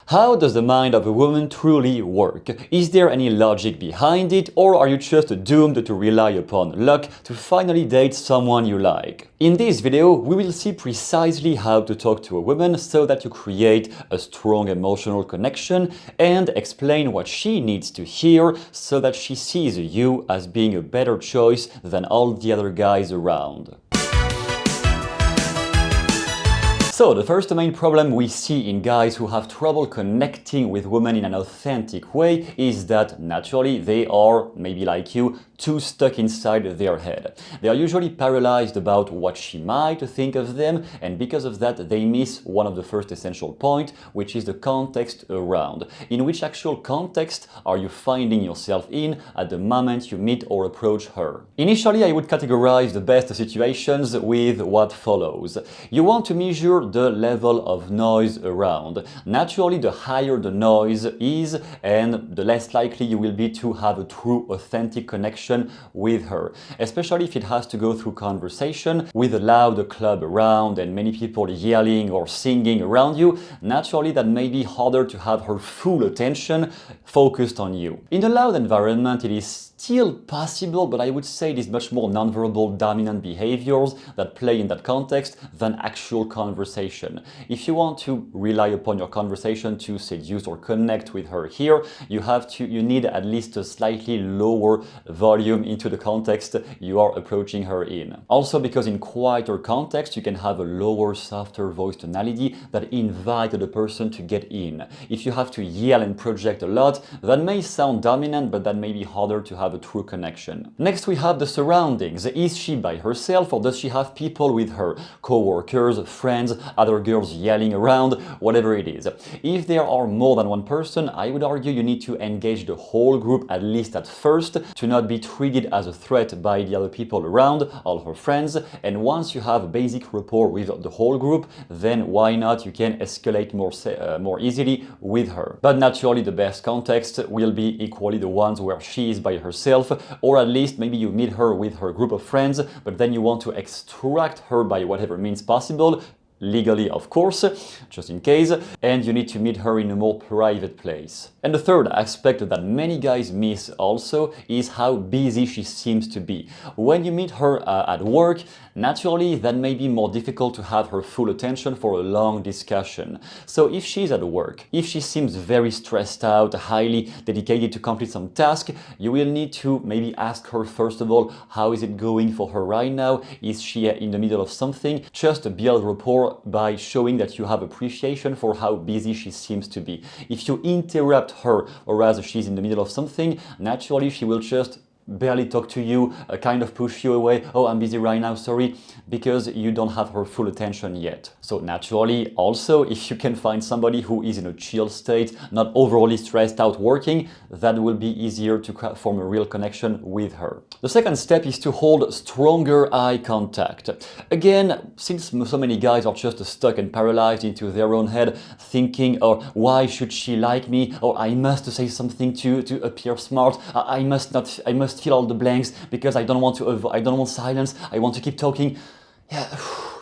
How does the mind of a woman truly work? Is there any logic behind it, or are you just doomed to rely upon luck to finally date someone you like? In this video, we will see precisely how to talk to a woman so that you create a strong emotional connection and explain what she needs to hear so that she sees you as being a better choice than all the other guys around. So, the first main problem we see in guys who have trouble connecting with women in an authentic way is that naturally they are, maybe like you, too stuck inside their head. They are usually paralyzed about what she might think of them, and because of that they miss one of the first essential points, which is the context around. In which actual context are you finding yourself in at the moment you meet or approach her? Initially, I would categorize the best situations with what follows. You want to measure the level of noise around. Naturally, the higher the noise is, and the less likely you will be to have a true authentic connection with her, especially if it has to go through conversation with a loud club around and many people yelling or singing around you. Naturally, that may be harder to have her full attention focused on you. In a loud environment, it is still possible, but I would say it is much more nonverbal dominant behaviors that play in that context than actual conversation. If you want to rely upon your conversation to seduce or connect with her here, you need at least a slightly lower volume into the context you are approaching her in. Also, because in quieter context you can have a lower, softer voice tonality that invite the person to get in. If you have to yell and project a lot, that may sound dominant, but that may be harder to have a true connection. Next, we have the surroundings. Is she by herself, or does she have people with her? Co-workers, friends, other girls yelling around, whatever it is. If there are more than one person, I would argue you need to engage the whole group at least at first to not be treated as a threat by the other people around, all her friends. And once you have basic rapport with the whole group, then why not you can escalate more easily with her. But naturally, the best context will be equally the ones where she is by herself, or at least maybe you meet her with her group of friends, but then you want to extract her by whatever means possible, legally of course, just in case, and you need to meet her in a more private place. And the third aspect that many guys miss also is how busy she seems to be. When you meet her at work, naturally that may be more difficult to have her full attention for a long discussion. So if she's at work, if she seems very stressed out, highly dedicated to complete some task, you will need to maybe ask her first of all, how is it going for her right now? Is she in the middle of something? Just build rapport by showing that you have appreciation for how busy she seems to be. If you interrupt her, or as she's in the middle of something, naturally she will just barely talk to you, kind of push you away. Oh, I'm busy right now, sorry, because you don't have her full attention yet. So naturally, also, if you can find somebody who is in a chill state, not overly stressed out working, that will be easier to form a real connection with her. The second step is to hold stronger eye contact. Again, since so many guys are just stuck and paralyzed into their own head, thinking, oh, why should she like me? Or I must say something to appear smart. I must fill all the blanks because I don't want silence. I want to keep talking. Yeah,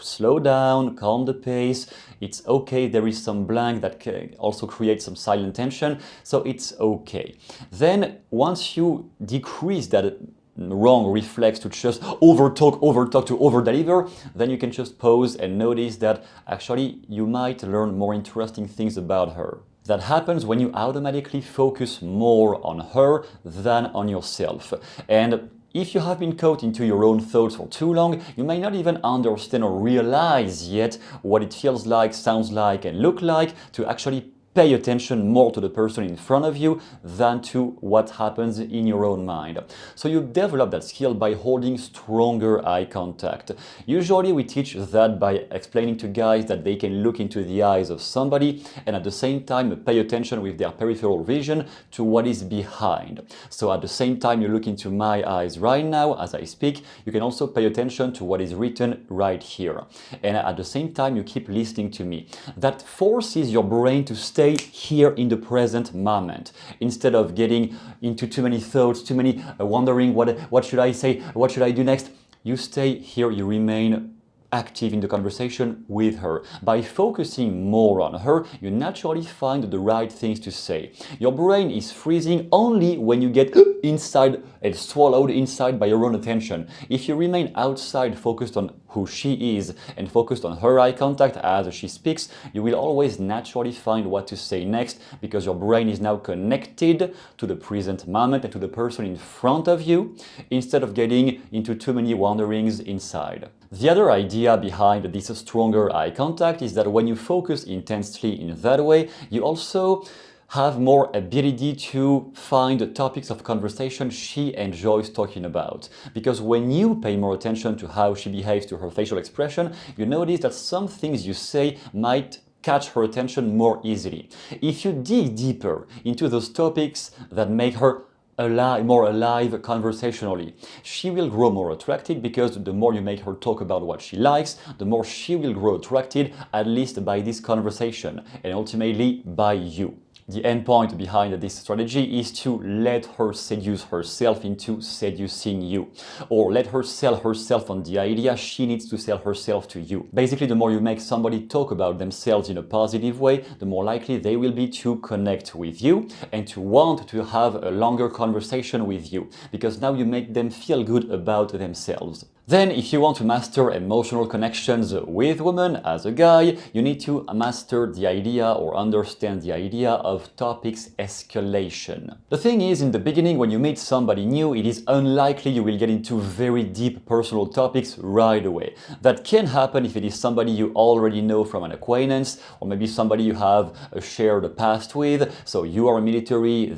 slow down, calm the pace. It's okay. There is some blank that can also create some silent tension, so it's okay. Then once you decrease that wrong reflex to just overtalk to overdeliver, then you can just pause and notice that actually you might learn more interesting things about her. That happens when you automatically focus more on her than on yourself. And if you have been caught into your own thoughts for too long, you may not even understand or realize yet what it feels like, sounds like, and look like to actually pay attention more to the person in front of you than to what happens in your own mind. So you develop that skill by holding stronger eye contact. Usually we teach that by explaining to guys that they can look into the eyes of somebody and at the same time pay attention with their peripheral vision to what is behind. So at the same time you look into my eyes right now as I speak, you can also pay attention to what is written right here. And at the same time you keep listening to me. That forces your brain to stay here in the present moment instead of getting into too many thoughts, too many wondering what should I say, what should I do next. You stay here, you remain active in the conversation with her. By focusing more on her, you naturally find the right things to say. Your brain is freezing only when you get inside and swallowed inside by your own attention. If you remain outside, focused on who she is and focused on her eye contact as she speaks, you will always naturally find what to say next, because your brain is now connected to the present moment and to the person in front of you, instead of getting into too many wanderings inside. The other idea behind this stronger eye contact is that when you focus intensely in that way, you also have more ability to find topics of conversation she enjoys talking about. Because when you pay more attention to how she behaves, to her facial expression, you notice that some things you say might catch her attention more easily. If you dig deeper into those topics that make her more alive conversationally, she will grow more attracted, because the more you make her talk about what she likes, the more she will grow attracted, at least by this conversation, and ultimately by you. The end point behind this strategy is to let her seduce herself into seducing you, or let her sell herself on the idea she needs to sell herself to you. Basically, the more you make somebody talk about themselves in a positive way, the more likely they will be to connect with you and to want to have a longer conversation with you, because now you make them feel good about themselves. Then, if you want to master emotional connections with women as a guy, you need to master the idea or understand the idea of topics escalation. The thing is, in the beginning, when you meet somebody new, it is unlikely you will get into very deep personal topics right away. That can happen if it is somebody you already know from an acquaintance, or maybe somebody you have shared a past with. So you are a military,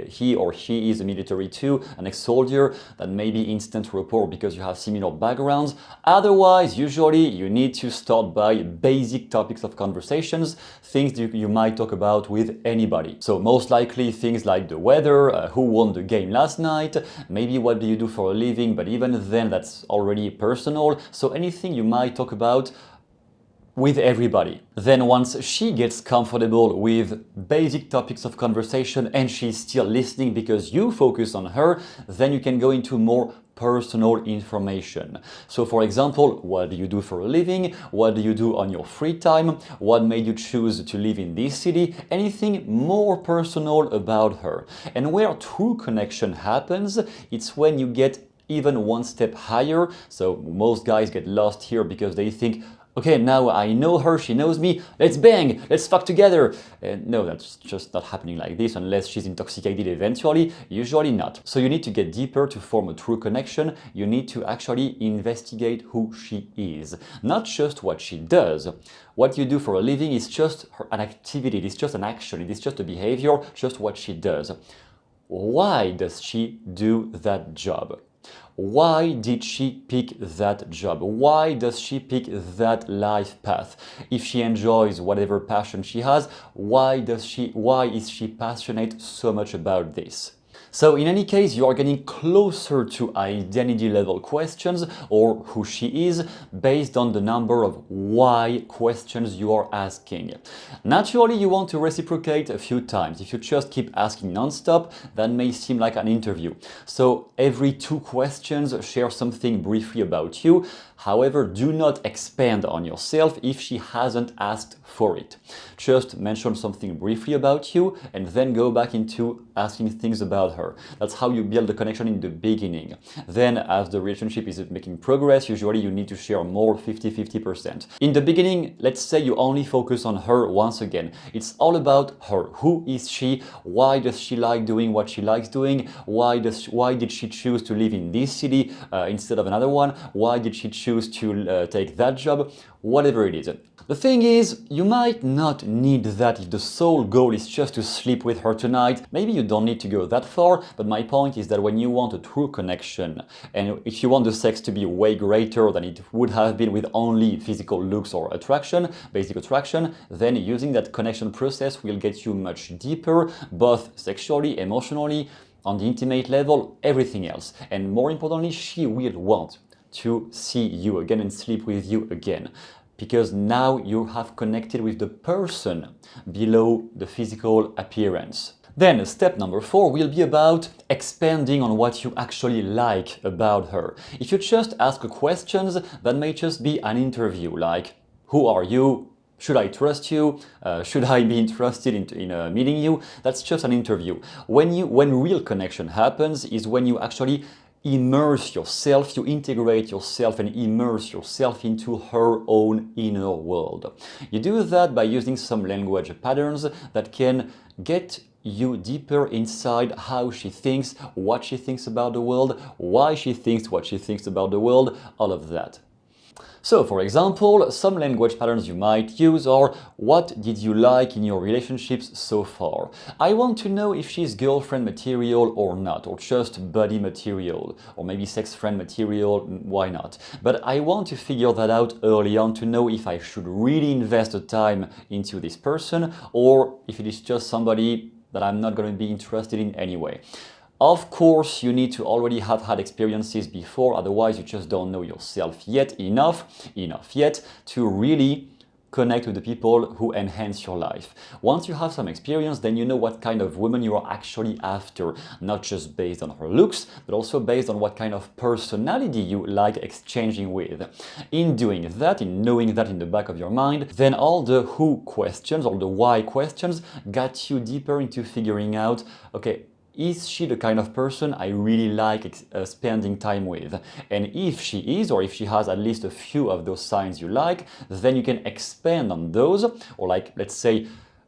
he or she is a military too, an ex-soldier. That may be instant rapport because you have similar backgrounds. Otherwise, usually you need to start by basic topics of conversations, things you might talk about with anybody. So most likely things like the weather, who won the game last night, maybe what do you do for a living, but even then that's already personal. So anything you might talk about with everybody. Then once she gets comfortable with basic topics of conversation and she's still listening because you focus on her, then you can go into more personal information. So for example, what do you do for a living? What do you do on your free time? What made you choose to live in this city? Anything more personal about her. And where true connection happens, it's when you get even one step higher. So most guys get lost here because they think, okay, now I know her, she knows me, let's bang, let's fuck together. No, that's just not happening like this unless she's intoxicated eventually, usually not. So you need to get deeper to form a true connection. You need to actually investigate who she is, not just what she does. What you do for a living is just an activity, it is just an action, it is just a behavior, just what she does. Why does she do that job? Why did she pick that job? Why does she pick that life path? If she enjoys whatever passion she has, why is she passionate so much about this? So in any case, you are getting closer to identity level questions, or who she is, based on the number of why questions you are asking. Naturally, you want to reciprocate a few times. If you just keep asking non-stop, that may seem like an interview. So every 2 questions, share something briefly about you. However, do not expand on yourself if she hasn't asked for it. Just mention something briefly about you and then go back into asking things about her. That's how you build the connection in the beginning. Then, as the relationship is making progress, usually you need to share more, 50-50%. In the beginning, let's say you only focus on her once again. It's all about her. Who is she? Why does she like doing what she likes doing? Why did she choose to live in this city instead of another one? Why did she choose to take that job? Whatever it is. The thing is, you might not need that if the sole goal is just to sleep with her tonight. Maybe you don't need to go that far, but my point is that when you want a true connection, and if you want the sex to be way greater than it would have been with only physical looks or attraction, basic attraction, then using that connection process will get you much deeper, both sexually, emotionally, on the intimate level, everything else. And more importantly, she will want to see you again and sleep with you again, because now you have connected with the person below the physical appearance. Then step number 4 will be about expanding on what you actually like about her. If you just ask her questions, that may just be an interview, like, who are you? Should I trust you? Should I be interested in meeting you? That's just an interview. When real connection happens is when you actually immerse yourself, you integrate yourself and immerse yourself into her own inner world. You do that by using some language patterns that can get you deeper inside how she thinks, what she thinks about the world, why she thinks what she thinks about the world, all of that. So, for example, some language patterns you might use are, what did you like in your relationships so far? I want to know if she's girlfriend material or not, or just buddy material, or maybe sex friend material, why not? But I want to figure that out early on to know if I should really invest the time into this person, or if it is just somebody that I'm not going to be interested in anyway. Of course, you need to already have had experiences before, otherwise you just don't know yourself yet enough yet to really connect with the people who enhance your life. Once you have some experience, then you know what kind of woman you are actually after, not just based on her looks, but also based on what kind of personality you like exchanging with. In doing that, in knowing that in the back of your mind, then all the who questions or the why questions got you deeper into figuring out, okay, is she the kind of person I really like spending time with? And if she is, or if she has at least a few of those signs you like, then you can expand on those, or like, let's say,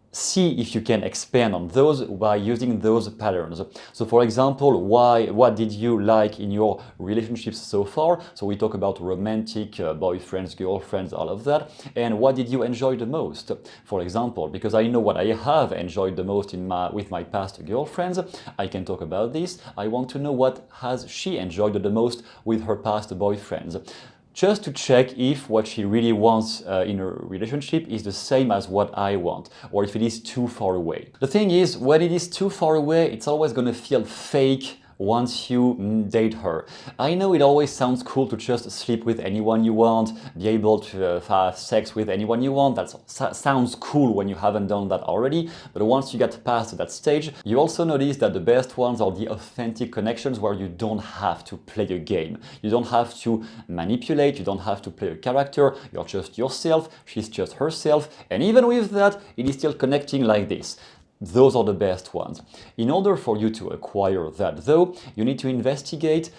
see if you can expand on those by using those patterns. So for example, what did you like in your relationships so far? So we talk about romantic, boyfriends, girlfriends, all of that. And what did you enjoy the most? For example, because I know what I have enjoyed the most with my past girlfriends, I can talk about this. I want to know what has she enjoyed the most with her past boyfriends, just to check if what she really wants in a relationship is the same as what I want, or if it is too far away. The thing is, when it is too far away, it's always gonna feel fake once you date her. I know it always sounds cool to just sleep with anyone you want, be able to have sex with anyone you want. That sounds cool when you haven't done that already, but once you get past that stage, you also notice that the best ones are the authentic connections where you don't have to play a game. You don't have to manipulate, you don't have to play a character, you're just yourself, she's just herself, and even with that, it is still connecting like this. Those are the best ones. In order for you to acquire that though, you need to investigate,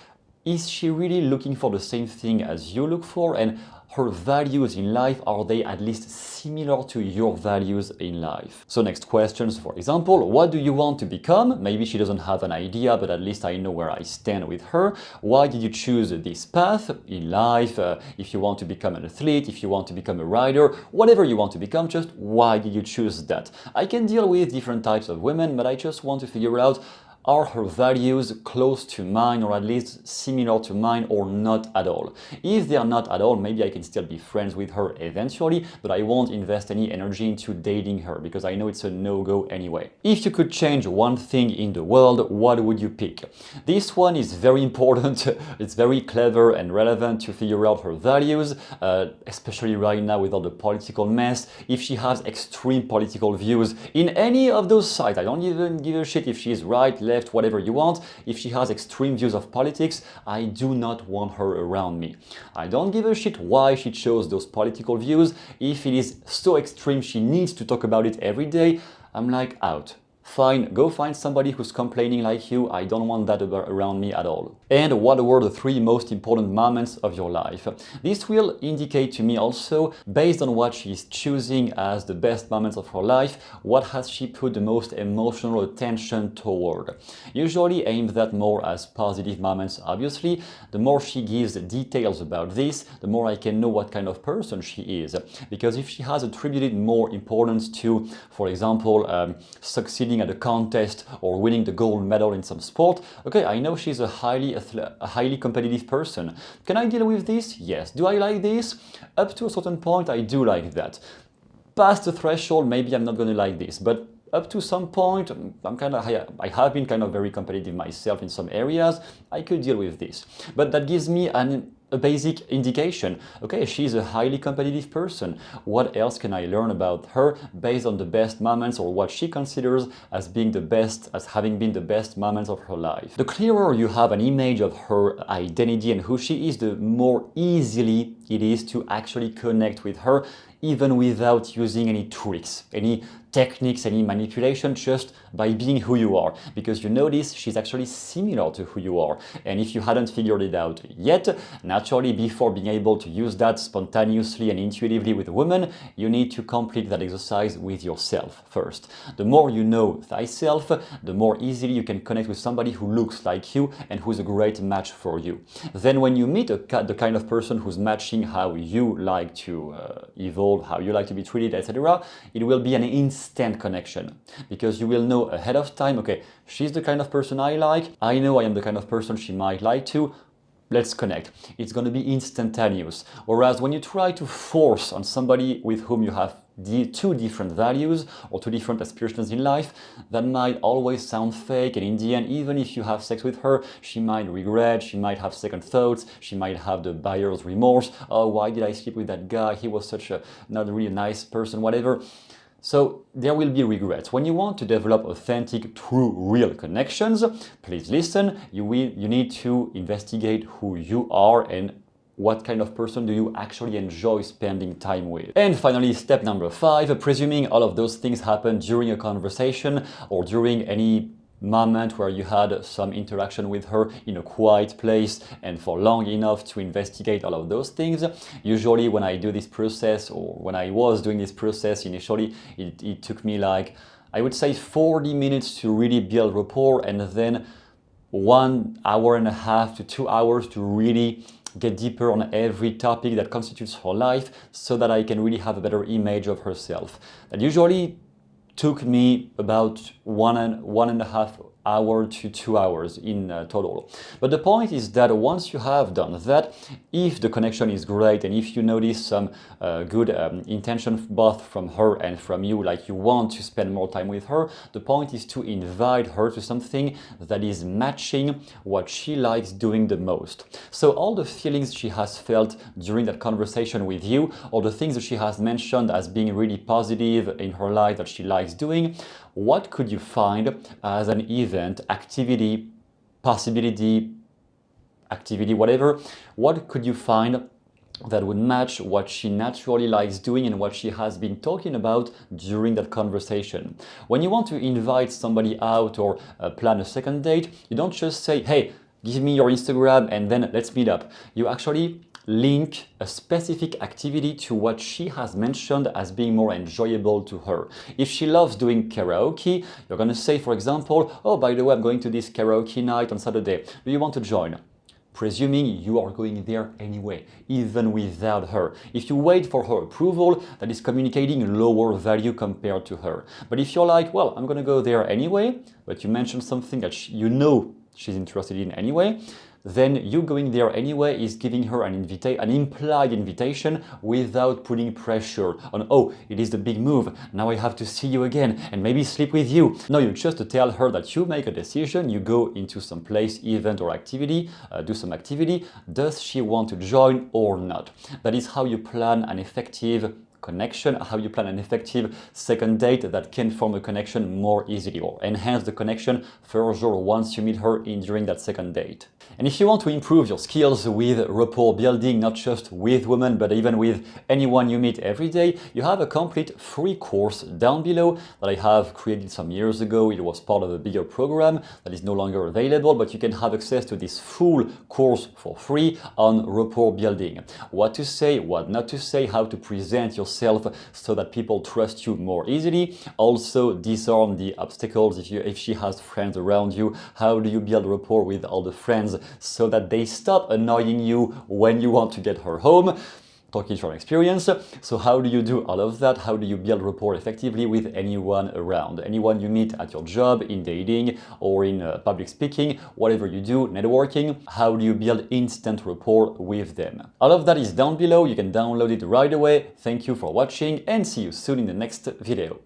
is she really looking for the same thing as you look for, and her values in life, are they at least similar to your values in life? So next questions, for example, what do you want to become? Maybe she doesn't have an idea, but at least I know where I stand with her. Why did you choose this path in life? If you want to become an athlete, if you want to become a writer, whatever you want to become, just why did you choose that? I can deal with different types of women, but I just want to figure out, are her values close to mine, or at least similar to mine, or not at all? If they are not at all, maybe I can still be friends with her eventually, but I won't invest any energy into dating her because I know it's a no-go anyway. If you could change one thing in the world, what would you pick? This one is very important. It's very clever and relevant to figure out her values, especially right now with all the political mess. If she has extreme political views in any of those sides, I don't even give a shit if she's right, left, whatever you want. If she has extreme views of politics, I do not want her around me. I don't give a shit why she chose those political views. If it is so extreme she needs to talk about it every day, I'm like, out. Fine, go find somebody who's complaining like you. I don't want that around me at all. And what were the 3 most important moments of your life? This will indicate to me also, based on what she's choosing as the best moments of her life, what has she put the most emotional attention toward. Usually aimed at more as positive moments, obviously. The more she gives details about this, the more I can know what kind of person she is. Because if she has attributed more importance to, for example, succeeding at a contest or winning the gold medal in some sport, okay, I know she's a highly competitive person. Can I deal with this? Yes. Do I like this? Up to a certain point, I do like that. Past the threshold, maybe I'm not going to like this, but up to some point, I have been kind of very competitive myself in some areas. I could deal with this, but that gives me an a basic indication. Okay, she's a highly competitive person. What else can I learn about her based on the best moments or what she considers as being the best, as having been the best moments of her life? The clearer you have an image of her identity and who she is, the more easily it is to actually connect with her, even without using any tricks, any techniques, any manipulation, just by being who you are. Because you notice she's actually similar to who you are. And if you hadn't figured it out yet, naturally, before being able to use that spontaneously and intuitively with women, you need to complete that exercise with yourself first. The more you know thyself, the more easily you can connect with somebody who looks like you and who's a great match for you. Then when you meet the kind of person who's matching how you like to evolve, how you like to be treated, etc., it will be an instant connection, because you will know ahead of time, okay, she's the kind of person I like, I know I am the kind of person she might like too, let's connect. It's going to be instantaneous. Whereas when you try to force on somebody with whom you have two different values or two different aspirations in life, that might always sound fake, and in the end, even if you have sex with her, she might regret, she might have second thoughts, she might have the buyer's remorse. Oh, why did I sleep with that guy? He was such a not really nice person, whatever. So there will be regrets. When you want to develop authentic, true, real connections, please listen. You need to investigate who you are and what kind of person do you actually enjoy spending time with. And finally, step number 5, presuming all of those things happen during a conversation or during any moment where you had some interaction with her in a quiet place and for long enough to investigate all of those things. Usually when I do this process, or when I was doing this process initially, it took me like, I would say 40 minutes to really build rapport, and then 1 hour and a half to 2 hours to really get deeper on every topic that constitutes her life, so that I can really have a better image of herself. That usually took me about one and a half hour to 2 hours in total. But the point is that once you have done that, if the connection is great and if you notice some good intention both from her and from you, like you want to spend more time with her, the point is to invite her to something that is matching what she likes doing the most. So all the feelings she has felt during that conversation with you, or the things that she has mentioned as being really positive in her life that she likes doing, what could you find as an event, activity, possibility, activity, whatever, what could you find that would match what she naturally likes doing and what she has been talking about during that conversation? When you want to invite somebody out or plan a second date, you don't just say, hey, give me your Instagram and then let's meet up. You actually link a specific activity to what she has mentioned as being more enjoyable to her. If she loves doing karaoke, you're going to say, for example, oh, by the way, I'm going to this karaoke night on Saturday. Do you want to join? Presuming you are going there anyway, even without her. If you wait for her approval, that is communicating lower value compared to her. But if you're like, well, I'm going to go there anyway, but you mentioned something that you know she's interested in anyway, then you going there anyway is giving her an implied invitation without putting pressure on, oh, it is the big move, now I have to see you again and maybe sleep with you. No, you just tell her that you make a decision, you go into some place, event or activity, do some activity. Does she want to join or not? That is how you plan an effective connection, how you plan an effective second date that can form a connection more easily or enhance the connection further once you meet her during that second date. And if you want to improve your skills with rapport building, not just with women, but even with anyone you meet every day, you have a complete free course down below that I have created some years ago. It was part of a bigger program that is no longer available, but you can have access to this full course for free on rapport building. What to say, what not to say, how to present yourself so that people trust you more easily. Also disarm the obstacles if she has friends around you. How do you build rapport with all the friends so that they stop annoying you when you want to get her home? Talking from experience. So how do you do all of that? How do you build rapport effectively with anyone around? Anyone you meet at your job, in dating, or in public speaking, whatever you do, networking, how do you build instant rapport with them? All of that is down below. You can download it right away. Thank you for watching and see you soon in the next video.